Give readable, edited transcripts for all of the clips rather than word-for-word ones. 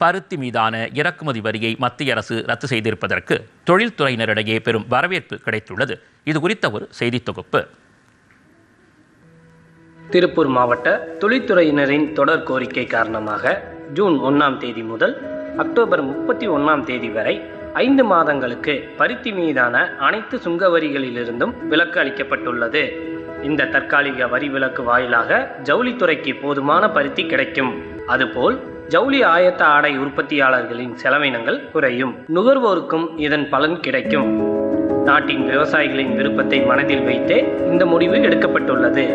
பருத்தி மீதான இறக்குமதி வரியை மத்திய அரசு ரத்து செய்திருப்பதற்கு தொழில்துறையினரிடையே பெரும் வரவேற்பு கிடைத்துள்ளது. இது குறித்த ஒரு செய்தி தொகுப்பு. திருப்பூர் மாவட்ட தொழில்துறையினரின் தொடர் கோரிக்கை காரணமாக ஜூன் 1ஆம் தேதி முதல் அக்டோபர் 31ஆம் தேதி வரை 5 மாதங்களுக்கு பருத்தி மீதான அனைத்து சுங்க வரிகளிலிருந்தும் விலக்கு அளிக்கப்பட்டுள்ளது. இந்த தற்காலிக வரி விலக்கு வாயிலாக ஜவுளித்துறைக்கு போதுமான பருத்தி கிடைக்கும். அதுபோல் ஜவுளி ஆயத்த ஆடை உற்பத்தியாளர்களின் செலவினங்கள் குறையும். நுகர்வோருக்கும் இதன் பலன் கிடைக்கும். நாட்டின் விவசாயிகளின் விருப்பத்தை மனதில் வைத்தே இந்த முடிவு எடுக்கப்பட்டுள்ளது.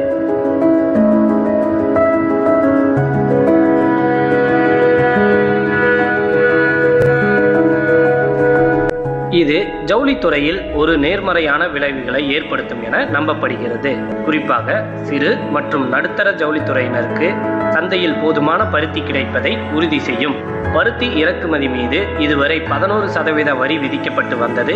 இது ஜவுளித்துறையில் ஒரு நேர்மறையான விளைவுகளை ஏற்படுத்தும் என நம்பப்படுகிறது. குறிப்பாக சிறு மற்றும் நடுத்தர ஜவுளித்துறையினருக்கு சந்தையில் போதுமான பருத்தி கிடைப்பதை உறுதி செய்யும். பருத்தி இறக்குமதி மீது இதுவரை 11% வரி விதிக்கப்பட்டு வந்தது.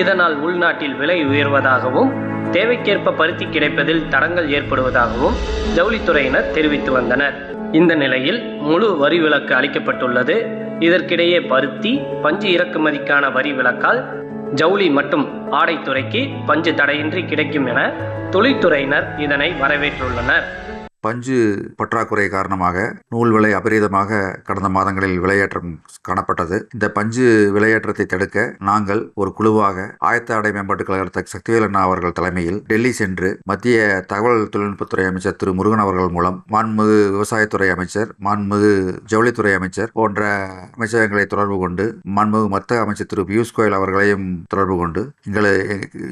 இதனால் உள்நாட்டில் விலை உயர்வதாகவும் தேவைக்கேற்ப பருத்தி கிடைப்பதில் தடங்கள் ஏற்படுவதாகவும் ஜவுளித்துறையினர் தெரிவித்து வந்தனர். இந்த நிலையில் முழு வரி விலக்கு அளிக்கப்பட்டுள்ளது. இதற்கிடையே பருத்தி, பஞ்சு இறக்குமதிக்கான வரி விலக்கால் ஜவுளி மற்றும் ஆடைத்துறைக்கு பஞ்சு தடையின்றி கிடைக்கும் என தொழில்துறையினர் இதனை வரவேற்றுள்ளனர். பஞ்சு பற்றாக்குறை காரணமாக நூல் விலை அபரீதமாக கடந்த மாதங்களில் விலையேற்றம் காணப்பட்டது. இந்த பஞ்சு விலையேற்றத்தை தடுக்க நாங்கள் ஒரு குழுவாக ஆயத்த ஆடை மேம்பாட்டுக் கழக சக்திவேல் அண்ணா அவர்கள் தலைமையில் டெல்லி சென்று மத்திய தகவல் தொழில்நுட்பத்துறை அமைச்சர் திரு முருகன் அவர்கள் மூலம் மாண்புமிகு விவசாயத்துறை அமைச்சர், மாண்புமிகு ஜவுளித்துறை அமைச்சர் போன்ற அமைச்சகங்களை தொடர்பு கொண்டு மாண்புமிகு மத்திய அமைச்சர் திரு பியூஷ் கோயல் அவர்களையும் தொடர்பு கொண்டு எங்களை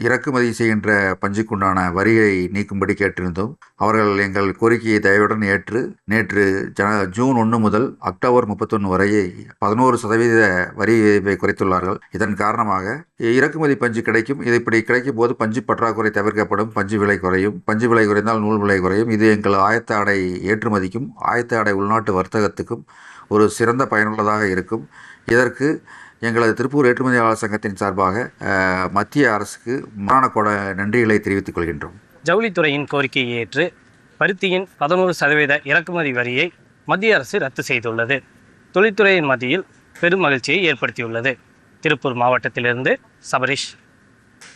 இறக்குமதி செய்கின்ற பஞ்சுக்குண்டான வரியை நீக்கும்படி கேட்டிருந்தோம். அவர்கள் எங்கள் கோரிக்கையை தயவுடன் ஏற்று நேற்று ஜூன் 1 முதல் அக்டோபர் 31 வரை 11% வரி விகிதத்தை குறைத்துள்ளார்கள். இதன் காரணமாக இறக்குமதி பஞ்சு கிடைக்கும். இது இப்படி கிடைக்கும் போது பஞ்சு பற்றாக்குறை தவிர்க்கப்படும், பஞ்சு விலை குறையும். பஞ்சு விலை குறைந்தால் நூல் விலை குறையும். இது எங்கள் ஆயத்த ஆடை ஏற்றுமதிக்கும் ஆயத்த ஆடை உள்நாட்டு வர்த்தகத்துக்கும் ஒரு சிறந்த பயனுள்ளதாக இருக்கும். இதற்கு எங்களது திருப்பூர் ஏற்றுமதியாளர் சங்கத்தின் சார்பாக மத்திய அரசுக்கு மானக்கொட நன்றிகளை தெரிவித்துக் கொள்கின்றோம். ஜவுளித்துறையின் கோரிக்கையை ஏற்று பருத்தியின் 11% இறக்குமதி வரியை மத்திய அரசு ரத்து செய்துள்ளது. தொழில்துறையின் மத்தியில் பெரும் மகிழ்ச்சியை ஏற்படுத்தியுள்ளது. திருப்பூர் மாவட்டத்திலிருந்து சபரீஷ்.